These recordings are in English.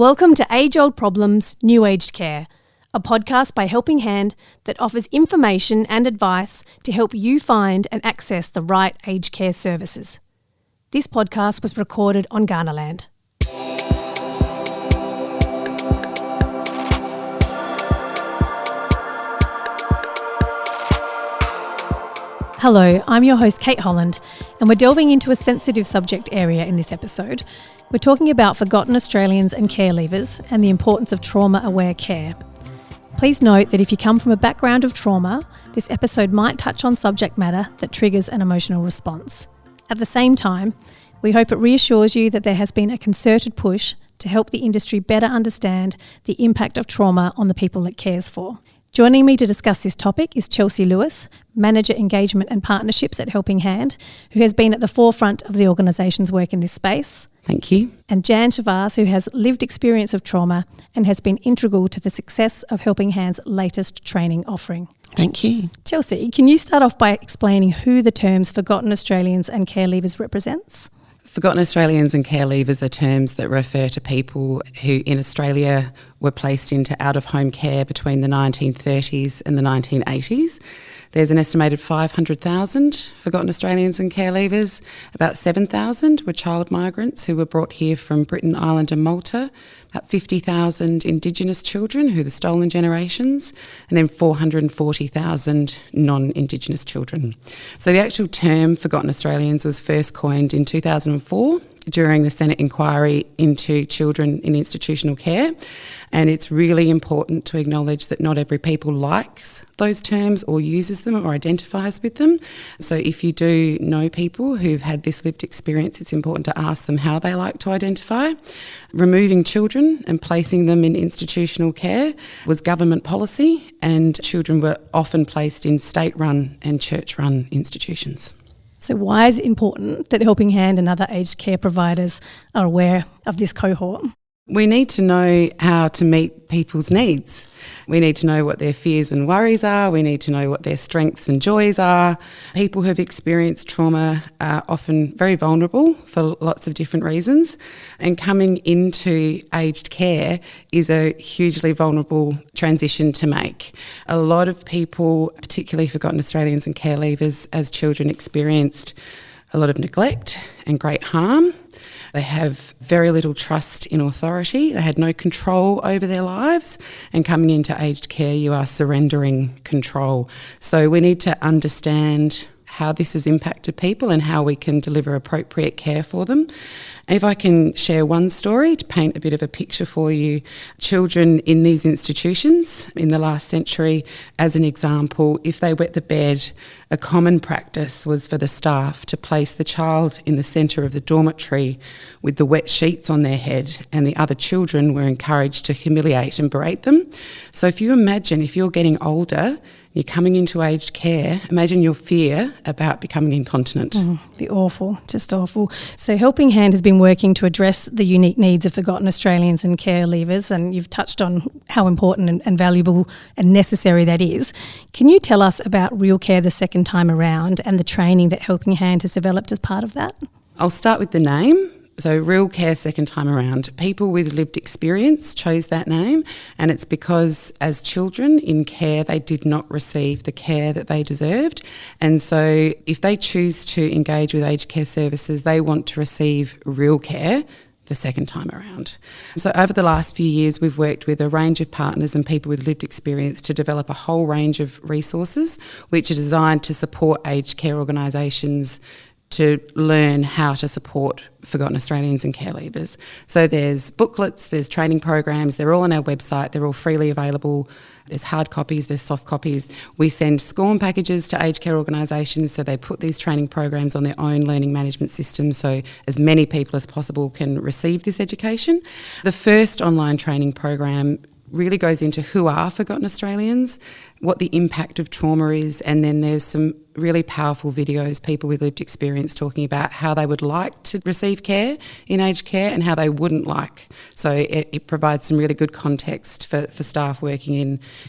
Welcome to Age Old Problems, New Aged Care, a podcast by Helping Hand that offers information and advice to help you find and access the right aged care services. This podcast was recorded on Ghanaland. Hello, I'm your host Kate Holland, and we're delving into a sensitive subject area in this episode. We're talking about forgotten Australians and care leavers and the importance of trauma-aware care. Please note that if you come from a background of trauma, this episode might touch on subject matter that triggers an emotional response. At the same time, we hope it reassures you that there has been a concerted push to help the industry better understand the impact of trauma on the people it cares for. Joining me to discuss this topic is Chelsea Lewis, Manager Engagement and Partnerships at Helping Hand, who has been at the forefront of the organisation's work in this space. Thank you. And Jan Schaffarz, who has lived experience of trauma and has been integral to the success of Helping Hand's latest training offering. Thank you. Chelsea, can you start off by explaining who the terms forgotten Australians and care leavers represents? Forgotten Australians and care leavers are terms that refer to people who in Australia were placed into out-of-home care between the 1930s and the 1980s. There's an estimated 500,000 forgotten Australians and care leavers. About 7,000 were child migrants who were brought here from Britain, Ireland and Malta. About 50,000 Indigenous children who are the stolen generations, and then 440,000 non-Indigenous children. So the actual term forgotten Australians was first coined in 2004 during the Senate inquiry into children in institutional care. And it's really important to acknowledge that not every people likes those terms or uses them or identifies with them. So if you do know people who've had this lived experience, it's important to ask them how they like to identify. Removing children and placing them in institutional care was government policy, and children were often placed in state-run and church-run institutions. So why is it important that Helping Hand and other aged care providers are aware of this cohort? We need to know how to meet people's needs. We need to know what their fears and worries are. We need to know what their strengths and joys are. People who have experienced trauma are often very vulnerable for lots of different reasons. And coming into aged care is a hugely vulnerable transition to make. A lot of people, particularly forgotten Australians and care leavers as children, experienced a lot of neglect and great harm. They have very little trust in authority. They had no control over their lives. And coming into aged care, you are surrendering control. So we need to understand how this has impacted people and how we can deliver appropriate care for them. If I can share one story to paint a bit of a picture for you, children in these institutions in the last century, as an example, if they wet the bed, a common practice was for the staff to place the child in the centre of the dormitory with the wet sheets on their head, and the other children were encouraged to humiliate and berate them. So if you imagine, if you're getting older, you're coming into aged care, imagine your fear about becoming incontinent. Be awful, just awful. So Helping Hand has been working to address the unique needs of forgotten Australians and care leavers, and you've touched on how important and valuable and necessary that is. Can you tell us about Real Care the second time around and the training that Helping Hand has developed as part of that? I'll start with the name. So Real Care second time around. People with lived experience chose that name, and it's because as children in care they did not receive the care that they deserved, and so if they choose to engage with aged care services, they want to receive real care the second time around. So over the last few years we've worked with a range of partners and people with lived experience to develop a whole range of resources which are designed to support aged care organisations to learn how to support forgotten Australians and care leavers. So there's booklets, there's training programs, they're all on our website, they're all freely available. There's hard copies, there's soft copies. We send SCORM packages to aged care organisations so they put these training programs on their own learning management system so as many people as possible can receive this education. The first online training program really goes into who are forgotten Australians, what the impact of trauma is, and then there's some really powerful videos, people with lived experience talking about how they would like to receive care in aged care and how they wouldn't like. So it provides some really good context for staff working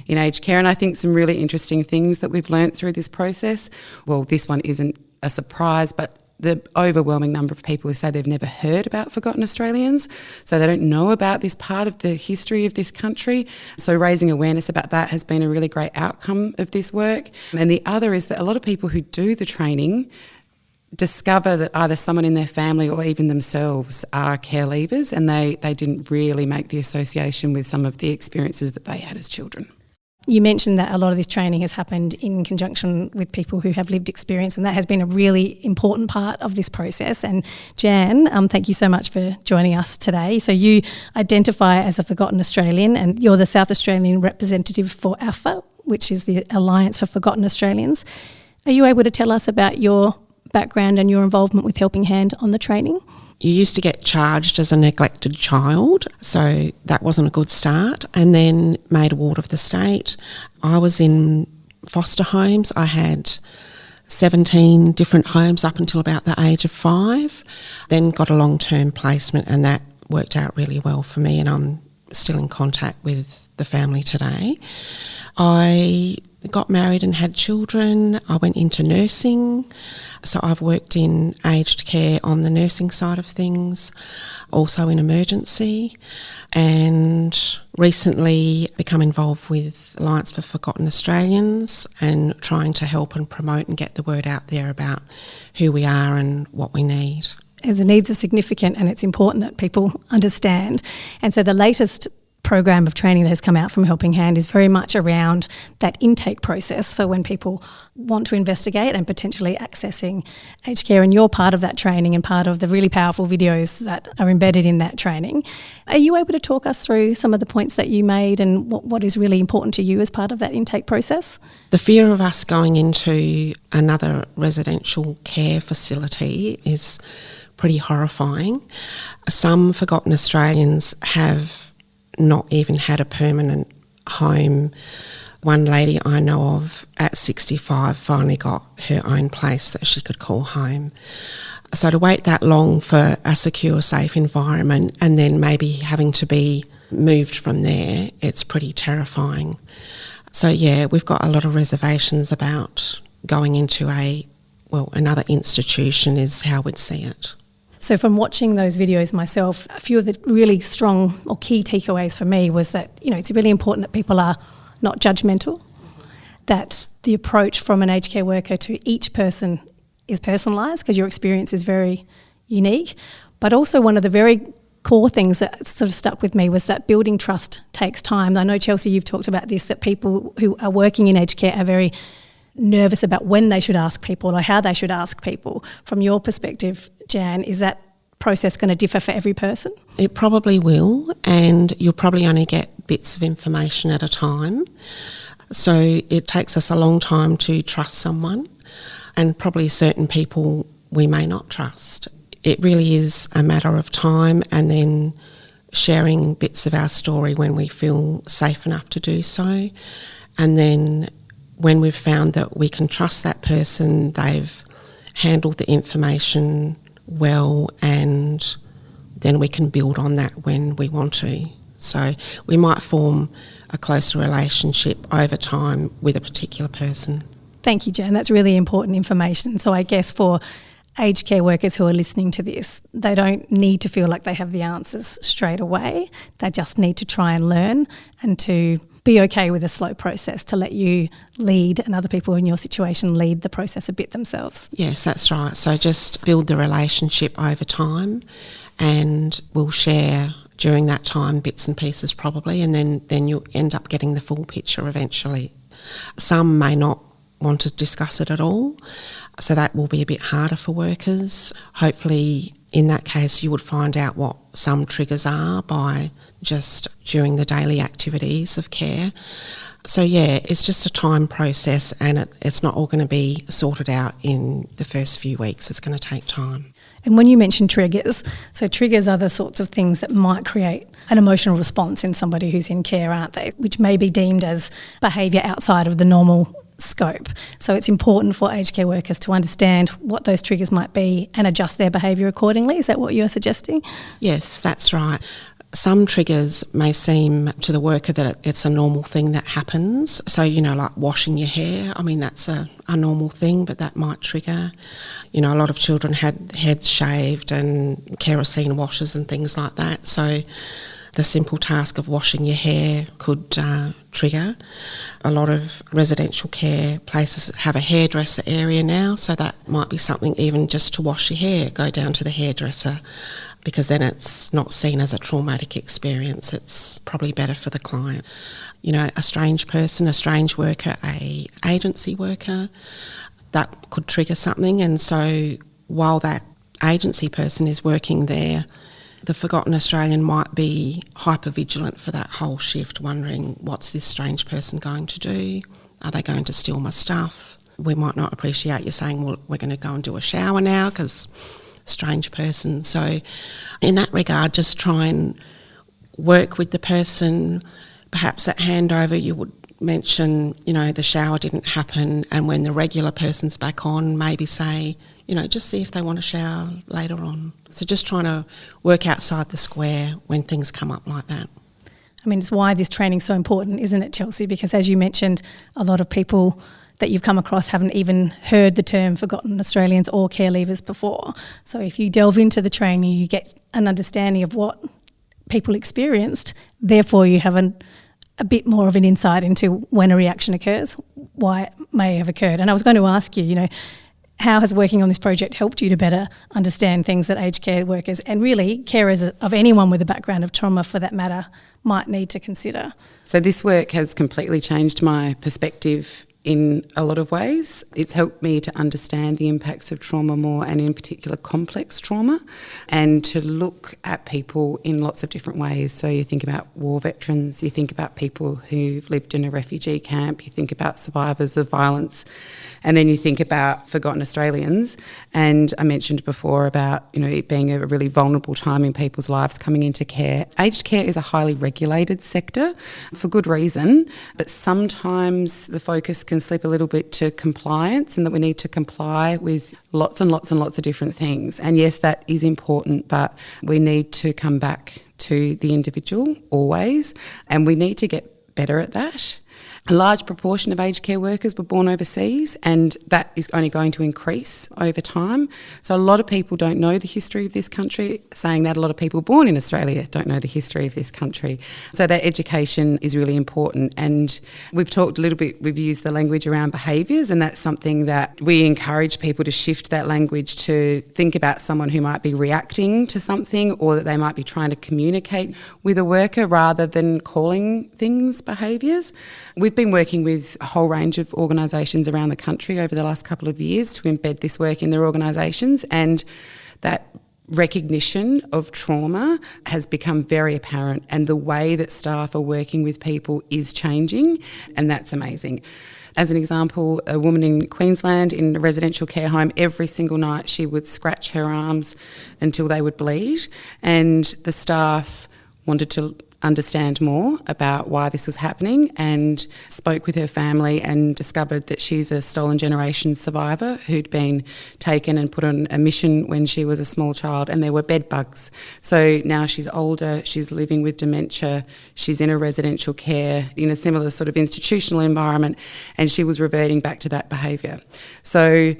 in aged care, and I think some really interesting things that we've learnt through this process. Well, this one isn't a surprise, but the overwhelming number of people who say they've never heard about Forgotten Australians, so they don't know about this part of the history of this country. So raising awareness about that has been a really great outcome of this work. And the other is that a lot of people who do the training discover that either someone in their family or even themselves are care leavers, and they didn't really make the association with some of the experiences that they had as children. You mentioned that a lot of this training has happened in conjunction with people who have lived experience, and that has been a really important part of this process. And Jan, thank you so much for joining us today. So you identify as a Forgotten Australian, and you're the South Australian representative for AFA, which is the Alliance for Forgotten Australians. Are you able to tell us about your background and your involvement with Helping Hand on the training? You used to get charged as a neglected child, so that wasn't a good start, and then made a ward of the state. I was in foster homes. I had 17 different homes up until about the age of 5, then got a long-term placement, and that worked out really well for me, and I'm still in contact with the family today. I got married and had children. I went into nursing, so I've worked in aged care on the nursing side of things, also in emergency, and recently become involved with Alliance for Forgotten Australians and trying to help and promote and get the word out there about who we are and what we need. The needs are significant, and it's important that people understand. And so the latest program of training that has come out from Helping Hand is very much around that intake process for when people want to investigate and potentially accessing aged care, and you're part of that training and part of the really powerful videos that are embedded in that training. Are you able to talk us through some of the points that you made and what is really important to you as part of that intake process? The fear of us going into another residential care facility is pretty horrifying. Some Forgotten Australians have not even had a permanent home. One lady I know of at 65 finally got her own place that she could call home. So to wait that long for a secure, safe environment and then maybe having to be moved from there, it's pretty terrifying. So yeah, we've got a lot of reservations about going into another institution is how we'd see it. So from watching those videos myself, a few of the really strong or key takeaways for me was that, it's really important that people are not judgmental, that the approach from an aged care worker to each person is personalised because your experience is very unique. But also one of the very core things that sort of stuck with me was that building trust takes time. I know, Chelsea, you've talked about this, that people who are working in aged care are very nervous about when they should ask people or how they should ask people. From your perspective, Jan, is that process going to differ for every person? It probably will, and you'll probably only get bits of information at a time. So it takes us a long time to trust someone, and probably certain people we may not trust. It really is a matter of time and then sharing bits of our story when we feel safe enough to do so. And then when we've found that we can trust that person, they've handled the information well, and then we can build on that when we want to. So we might form a closer relationship over time with a particular person. Thank you, Jan. That's really important information. So I guess for aged care workers who are listening to this, they don't need to feel like they have the answers straight away. They just need to try and learn and to be okay with a slow process, to let you lead and other people in your situation lead the process a bit themselves. Yes, that's right. So just build the relationship over time, and we'll share during that time bits and pieces probably, and then you'll end up getting the full picture eventually. Some may not want to discuss it at all, so that will be a bit harder for workers. Hopefully in that case you would find out what some triggers are by just during the daily activities of care. So yeah, it's just a time process, and it's not all going to be sorted out in the first few weeks. It's going to take time. And when you mention triggers, so triggers are the sorts of things that might create an emotional response in somebody who's in care, aren't they? Which may be deemed as behaviour outside of the normal scope. So it's important for aged care workers to understand what those triggers might be and adjust their behaviour accordingly. Is that what you're suggesting? Yes, that's right. Some triggers may seem to the worker that it's a normal thing that happens. So, like washing your hair, that's a normal thing, but that might trigger. A lot of children had heads shaved and kerosene washes and things like that. So the simple task of washing your hair could trigger. A lot of residential care places have a hairdresser area now, so that might be something even just to wash your hair, go down to the hairdresser, because then it's not seen as a traumatic experience. It's probably better for the client. A strange person, a strange worker, a agency worker, that could trigger something. And so while that agency person is working there, the forgotten Australian might be hyper-vigilant for that whole shift, wondering, what's this strange person going to do? Are they going to steal my stuff? We might not appreciate you saying, well, we're going to go and do a shower now because strange person. So in that regard, just try and work with the person. Perhaps at handover you would mention, the shower didn't happen, and when the regular person's back on, maybe say, just see if they want to shower later on. So just trying to work outside the square when things come up like that. It's why this training's so important, isn't it, Chelsea? Because as you mentioned, a lot of people that you've come across haven't even heard the term forgotten Australians or care leavers before. So if you delve into the training, you get an understanding of what people experienced. Therefore, you have a bit more of an insight into when a reaction occurs, why it may have occurred. And I was going to ask you, how has working on this project helped you to better understand things that aged care workers and really carers of anyone with a background of trauma, for that matter, might need to consider? So this work has completely changed my perspective in a lot of ways. It's helped me to understand the impacts of trauma more, and in particular complex trauma, and to look at people in lots of different ways. So you think about war veterans, you think about people who've lived in a refugee camp, you think about survivors of violence, and then you think about forgotten Australians. And I mentioned before about, it being a really vulnerable time in people's lives coming into care. Aged care is a highly regulated sector for good reason, but sometimes the focus can slip a little bit to compliance, and that we need to comply with lots and lots and lots of different things. And yes, that is important, but we need to come back to the individual always, and we need to get better at that. A large proportion of aged care workers were born overseas, and that is only going to increase over time. So a lot of people don't know the history of this country. Saying that, a lot of people born in Australia don't know the history of this country. So that education is really important. And we've talked a little bit, we've used the language around behaviours, and that's something that we encourage people to shift that language to think about someone who might be reacting to something, or that they might be trying to communicate with a worker rather than calling things behaviours. We've been working with a whole range of organisations around the country over the last couple of years to embed this work in their organisations, and that recognition of trauma has become very apparent, and the way that staff are working with people is changing, and that's amazing. As an example, a woman in Queensland in a residential care home, every single night she would scratch her arms until they would bleed, and the staff wanted to understand more about why this was happening, and spoke with her family and discovered that she's a stolen generation survivor who'd been taken and put on a mission when she was a small child, and there were bed bugs. So now she's older, she's living with dementia, she's in a residential care in a similar sort of institutional environment, and she was reverting back to that behaviour. So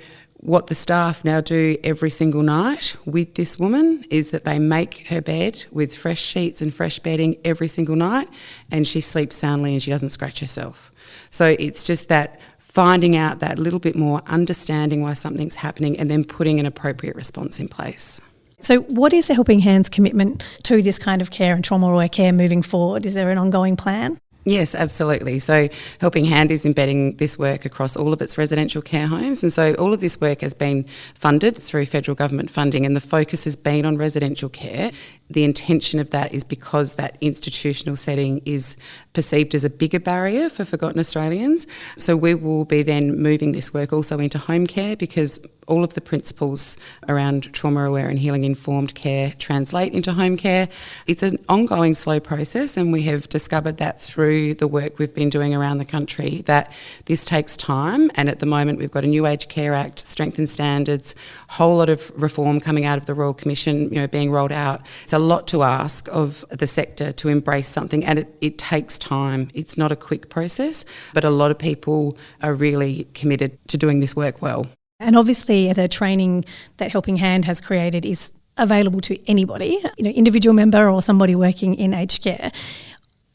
what the staff now do every single night with this woman is that they make her bed with fresh sheets and fresh bedding every single night, and she sleeps soundly and she doesn't scratch herself. So it's just that finding out that little bit more, understanding why something's happening, and then putting an appropriate response in place. So what is the Helping Hand's commitment to this kind of care and trauma-aware care moving forward? Is there an ongoing plan? Yes, absolutely. So Helping Hand is embedding this work across all of its residential care homes, and so all of this work has been funded through federal government funding, and the focus has been on residential care. The intention of that is because that institutional setting is perceived as a bigger barrier for forgotten Australians. So we will be then moving this work also into home care, because all of the principles around trauma-aware and healing-informed care translate into home care. It's an ongoing slow process, and we have discovered that through the work we've been doing around the country, that this takes time. And at the moment we've got a new Aged Care Act, strengthened standards, a whole lot of reform coming out of the Royal Commission, being rolled out. It's a lot to ask of the sector to embrace something, and it takes time. It's not a quick process, but a lot of people are really committed to doing this work well. And obviously the training that Helping Hand has created is available to anybody, individual member or somebody working in aged care.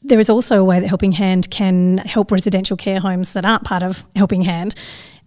There is also a way that Helping Hand can help residential care homes that aren't part of Helping Hand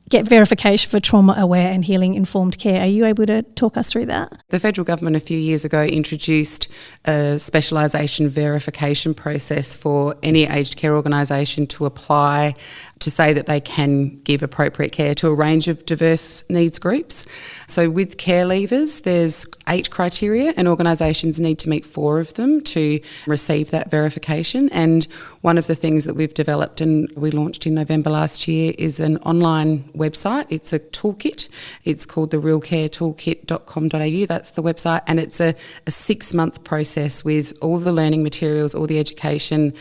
get verification for trauma-aware and healing-informed care. Are you able to talk us through that? The federal government a few years ago introduced a specialisation verification process for any aged care organisation to apply to say that they can give appropriate care to a range of diverse needs groups. So with care leavers, there's 8 criteria and organisations need to meet 4 of them to receive that verification. And one of the things that we've developed and we launched in November last year is an online website. It's a toolkit. It's called the realcaretoolkit.com.au. That's the website. And it's a 6-month process with all the learning materials, all the education,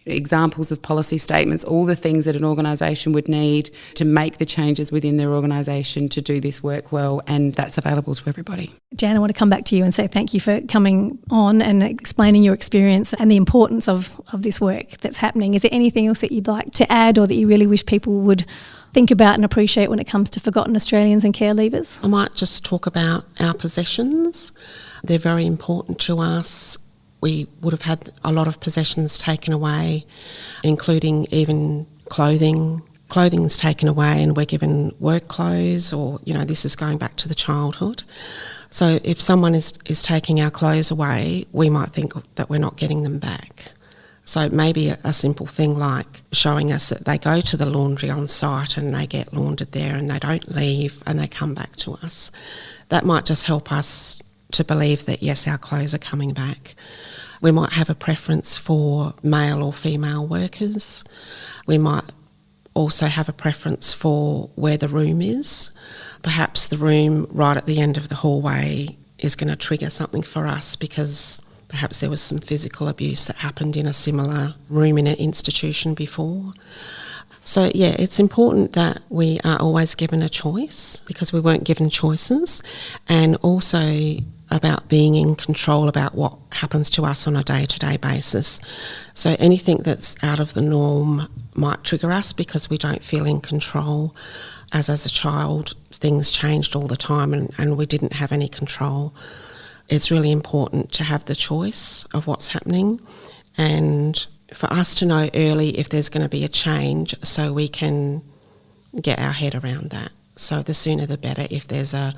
examples of policy statements, all the things that an organisation would need to make the changes within their organisation to do this work well, and that's available to everybody. Jan, I want to come back to you and say thank you for coming on and explaining your experience and the importance of this work that's happening. Is there anything else that you'd like to add or that you really wish people would think about and appreciate when it comes to forgotten Australians and care leavers? I might just talk about our possessions. They're very important to us. We would have had a lot of possessions taken away, including even clothing. Clothing's taken away and we're given work clothes, or, this is going back to the childhood. So if someone is taking our clothes away, we might think that we're not getting them back. So maybe a simple thing like showing us that they go to the laundry on site and they get laundered there and they don't leave and they come back to us. That might just help us to believe that, yes, our clothes are coming back. We might have a preference for male or female workers. We might also have a preference for where the room is. Perhaps the room right at the end of the hallway is going to trigger something for us because perhaps there was some physical abuse that happened in a similar room in an institution before. So, yeah, it's important that we are always given a choice because we weren't given choices, and also about being in control about what happens to us on a day-to-day basis. So anything that's out of the norm might trigger us because we don't feel in control. As a child, things changed all the time and we didn't have any control. It's really important to have the choice of what's happening and for us to know early if there's going to be a change so we can get our head around that. So the sooner the better. If there's a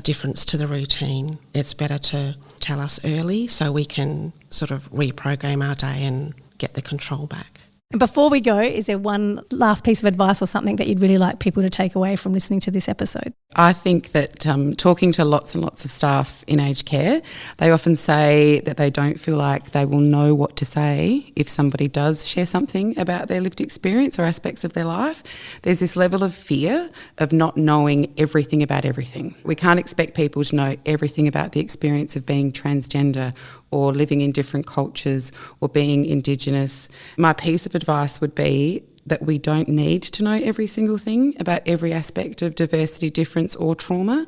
difference to the routine, it's better to tell us early so we can sort of reprogram our day and get the control back. And before we go, is there one last piece of advice or something that you'd really like people to take away from listening to this episode? I think that talking to lots and lots of staff in aged care, they often say that they don't feel like they will know what to say if somebody does share something about their lived experience or aspects of their life. There's this level of fear of not knowing everything about everything. We can't expect people to know everything about the experience of being transgender or living in different cultures or being Indigenous. My piece of advice would be that we don't need to know every single thing about every aspect of diversity, difference or trauma.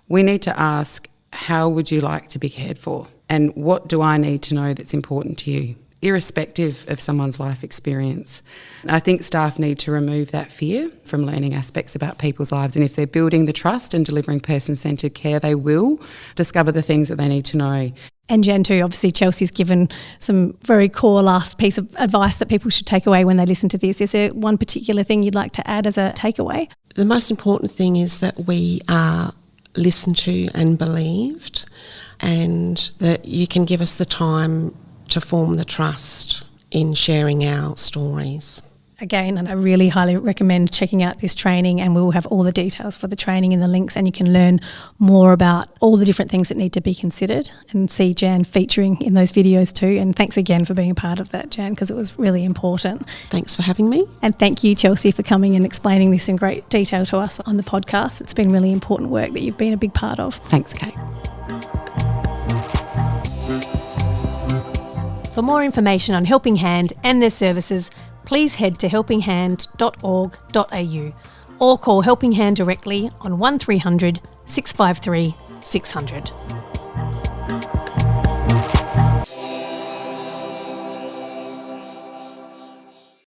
We need to ask, how would you like to be cared for? And what do I need to know that's important to you, irrespective of someone's life experience? I think staff need to remove that fear from learning aspects about people's lives, and if they're building the trust and delivering person-centred care, they will discover the things that they need to know. And Jan too, obviously Chelsea's given some very core last piece of advice that people should take away when they listen to this. Is there one particular thing you'd like to add as a takeaway? The most important thing is that we are listened to and believed, and that you can give us the time to form the trust in sharing our stories. Again, and I really highly recommend checking out this training, and we will have all the details for the training in the links, and you can learn more about all the different things that need to be considered and see Jan featuring in those videos too. And thanks again for being a part of that, Jan, because it was really important. Thanks for having me. And thank you, Chelsea, for coming and explaining this in great detail to us on the podcast. It's been really important work that you've been a big part of. Thanks, Kate. For more information on Helping Hand and their services, please head to helpinghand.org.au or call Helping Hand directly on 1300 653 600.